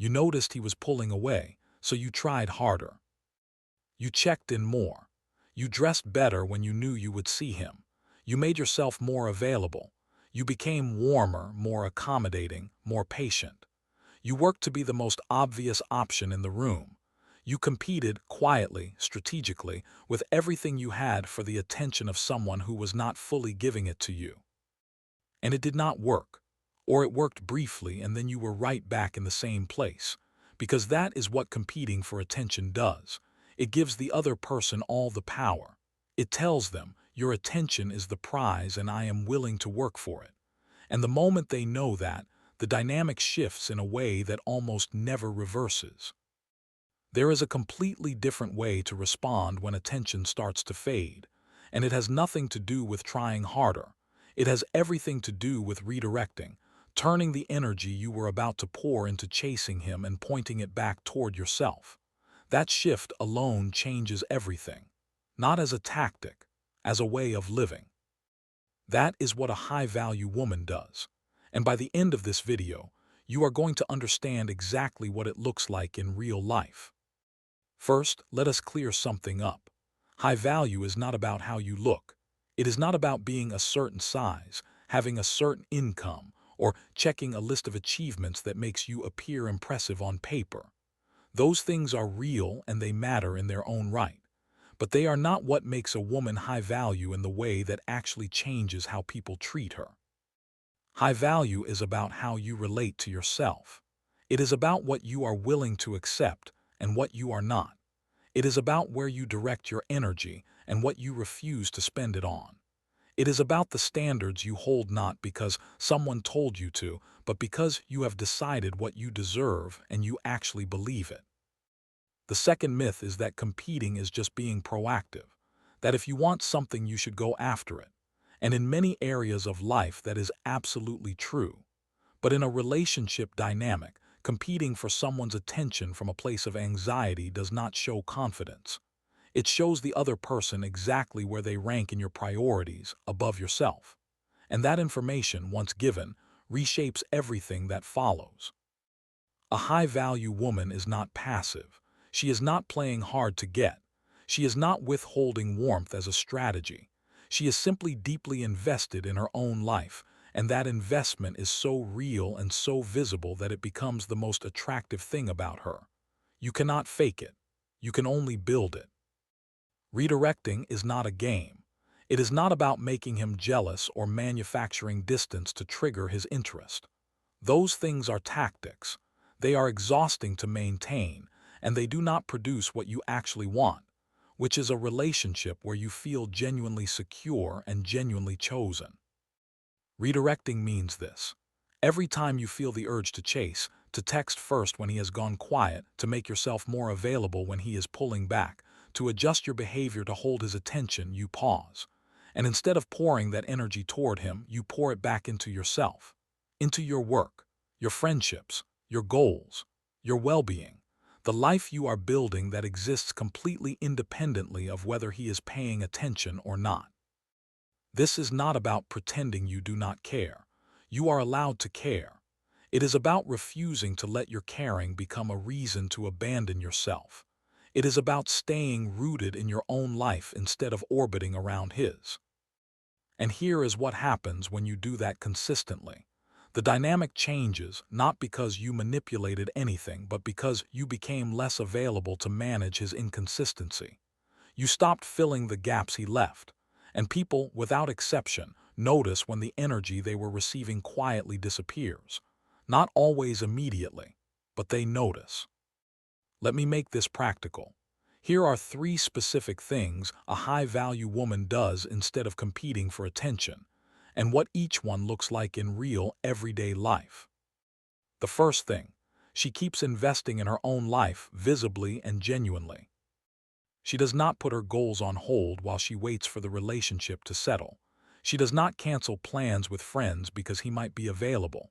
You noticed he was pulling away, so you tried harder. You checked in more. You dressed better when you knew you would see him. You made yourself more available. You became warmer, more accommodating, more patient. You worked to be the most obvious option in the room. You competed quietly, strategically, with everything you had for the attention of someone who was not fully giving it to you. And it did not work. Or it worked briefly and then you were right back in the same place. Because that is what competing for attention does. It gives the other person all the power. It tells them, your attention is the prize and I am willing to work for it. And the moment they know that, the dynamic shifts in a way that almost never reverses. There is a completely different way to respond when attention starts to fade, and it has nothing to do with trying harder. It has everything to do with redirecting, turning the energy you were about to pour into chasing him and pointing it back toward yourself. That shift alone changes everything, not as a tactic, as a way of living. That is what a high-value woman does. And by the end of this video, you are going to understand exactly what it looks like in real life. First, let us clear something up. High value is not about how you look. It is not about being a certain size, having a certain income, or checking a list of achievements that makes you appear impressive on paper. Those things are real and they matter in their own right. But they are not what makes a woman high value in the way that actually changes how people treat her. High value is about how you relate to yourself. It is about what you are willing to accept and what you are not. It is about where you direct your energy and what you refuse to spend it on. It is about the standards you hold not because someone told you to, but because you have decided what you deserve and you actually believe it. The second myth is that competing is just being proactive, that if you want something you should go after it. And in many areas of life that is absolutely true. But in a relationship dynamic, competing for someone's attention from a place of anxiety does not show confidence. It shows the other person exactly where they rank in your priorities above yourself. And that information, once given, reshapes everything that follows. A high-value woman is not passive. She is not playing hard to get. She is not withholding warmth as a strategy. She is simply deeply invested in her own life, and that investment is so real and so visible that it becomes the most attractive thing about her. You cannot fake it. You can only build it. Redirecting is not a game. It is not about making him jealous or manufacturing distance to trigger his interest. Those things are tactics. They are exhausting to maintain, and they do not produce what you actually want, which is a relationship where you feel genuinely secure and genuinely chosen. Redirecting means this. Every time you feel the urge to chase, to text first when he has gone quiet, to make yourself more available when he is pulling back, to adjust your behavior to hold his attention, you pause. And instead of pouring that energy toward him, you pour it back into yourself, into your work, your friendships, your goals, your well-being, the life you are building that exists completely independently of whether he is paying attention or not. This is not about pretending you do not care. You are allowed to care. It is about refusing to let your caring become a reason to abandon yourself. It is about staying rooted in your own life instead of orbiting around his. And here is what happens when you do that consistently. The dynamic changes not because you manipulated anything, but because you became less available to manage his inconsistency. You stopped filling the gaps he left, and people, without exception, notice when the energy they were receiving quietly disappears. Not always immediately, but they notice. Let me make this practical. Here are 3 specific things a high-value woman does instead of competing for attention, and what each one looks like in real, everyday life. The first thing, she keeps investing in her own life visibly and genuinely. She does not put her goals on hold while she waits for the relationship to settle. She does not cancel plans with friends because he might be available.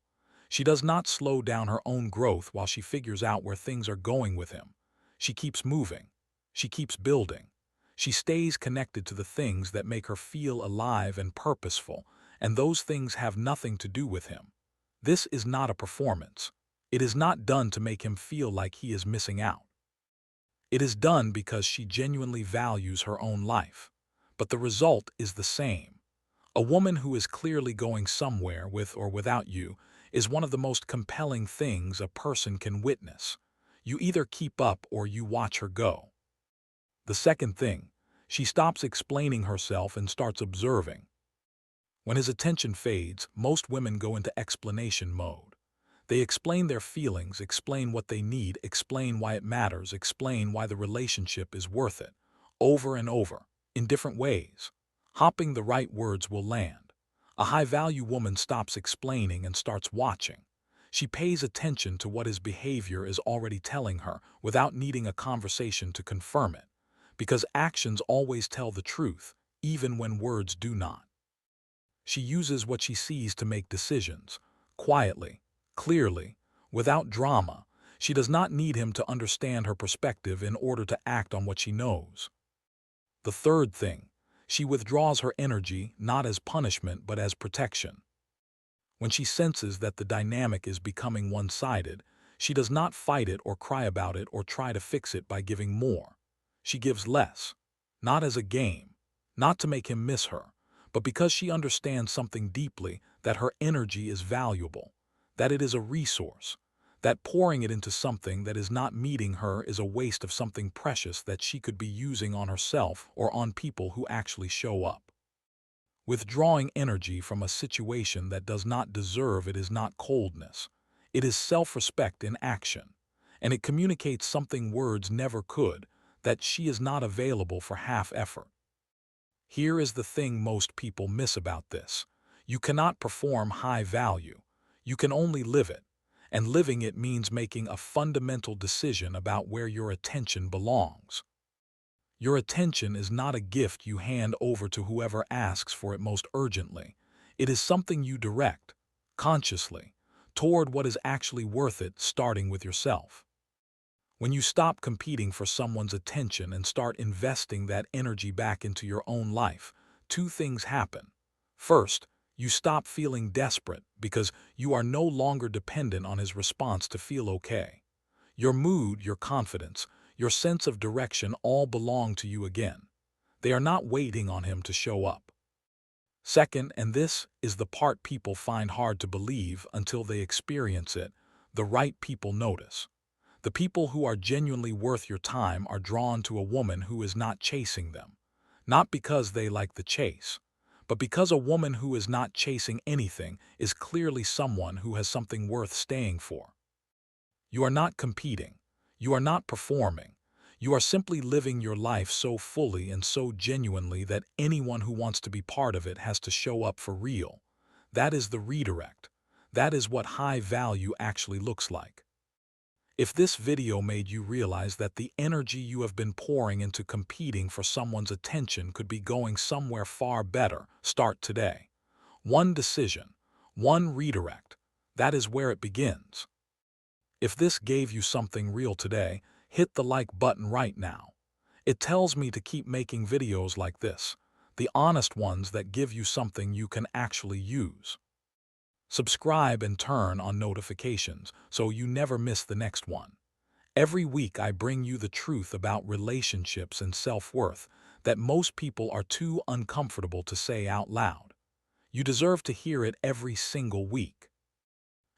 She does not slow down her own growth while she figures out where things are going with him. She keeps moving. She keeps building. She stays connected to the things that make her feel alive and purposeful, and those things have nothing to do with him. This is not a performance. It is not done to make him feel like he is missing out. It is done because she genuinely values her own life. But the result is the same. A woman who is clearly going somewhere with or without you is one of the most compelling things a person can witness. You either keep up or you watch her go. The second thing, she stops explaining herself and starts observing. When his attention fades, most women go into explanation mode. They explain their feelings, explain what they need, explain why it matters, explain why the relationship is worth it, over and over, in different ways. Hoping the right words will land. A high-value woman stops explaining and starts watching. She pays attention to what his behavior is already telling her without needing a conversation to confirm it, because actions always tell the truth, even when words do not. She uses what she sees to make decisions, quietly, clearly, without drama. She does not need him to understand her perspective in order to act on what she knows. The third thing, she withdraws her energy not as punishment but as protection. When she senses that the dynamic is becoming one-sided, she does not fight it or cry about it or try to fix it by giving more. She gives less, not as a game, not to make him miss her, but because she understands something deeply, that her energy is valuable, that it is a resource, that pouring it into something that is not meeting her is a waste of something precious that she could be using on herself or on people who actually show up. Withdrawing energy from a situation that does not deserve it is not coldness. It is self-respect in action, and it communicates something words never could, that she is not available for half effort. Here is the thing most people miss about this. You cannot perform high value. You can only live it, and living it means making a fundamental decision about where your attention belongs. Your attention is not a gift you hand over to whoever asks for it most urgently. It is something you direct, consciously, toward what is actually worth it, starting with yourself. When you stop competing for someone's attention and start investing that energy back into your own life, two things happen. First, you stop feeling desperate because you are no longer dependent on his response to feel okay. Your mood, your confidence, your sense of direction all belong to you again. They are not waiting on him to show up. Second, and this is the part people find hard to believe until they experience it, the right people notice. The people who are genuinely worth your time are drawn to a woman who is not chasing them. Not because they like the chase, but because a woman who is not chasing anything is clearly someone who has something worth staying for. You are not competing. You are not performing. You are simply living your life so fully and so genuinely that anyone who wants to be part of it has to show up for real. That is the redirect. That is what high value actually looks like. If this video made you realize that the energy you have been pouring into competing for someone's attention could be going somewhere far better, start today. One decision, one redirect. That is where it begins. If this gave you something real today, hit the like button right now. It tells me to keep making videos like this, the honest ones that give you something you can actually use. Subscribe and turn on notifications so you never miss the next one. Every week I bring you the truth about relationships and self-worth that most people are too uncomfortable to say out loud. You deserve to hear it every single week.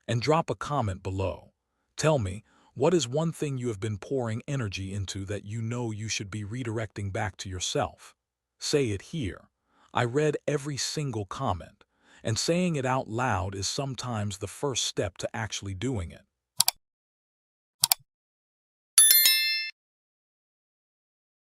And drop a comment below. Tell me, what is one thing you have been pouring energy into that you know you should be redirecting back to yourself? Say it here. I read every single comment, and saying it out loud is sometimes the first step to actually doing it.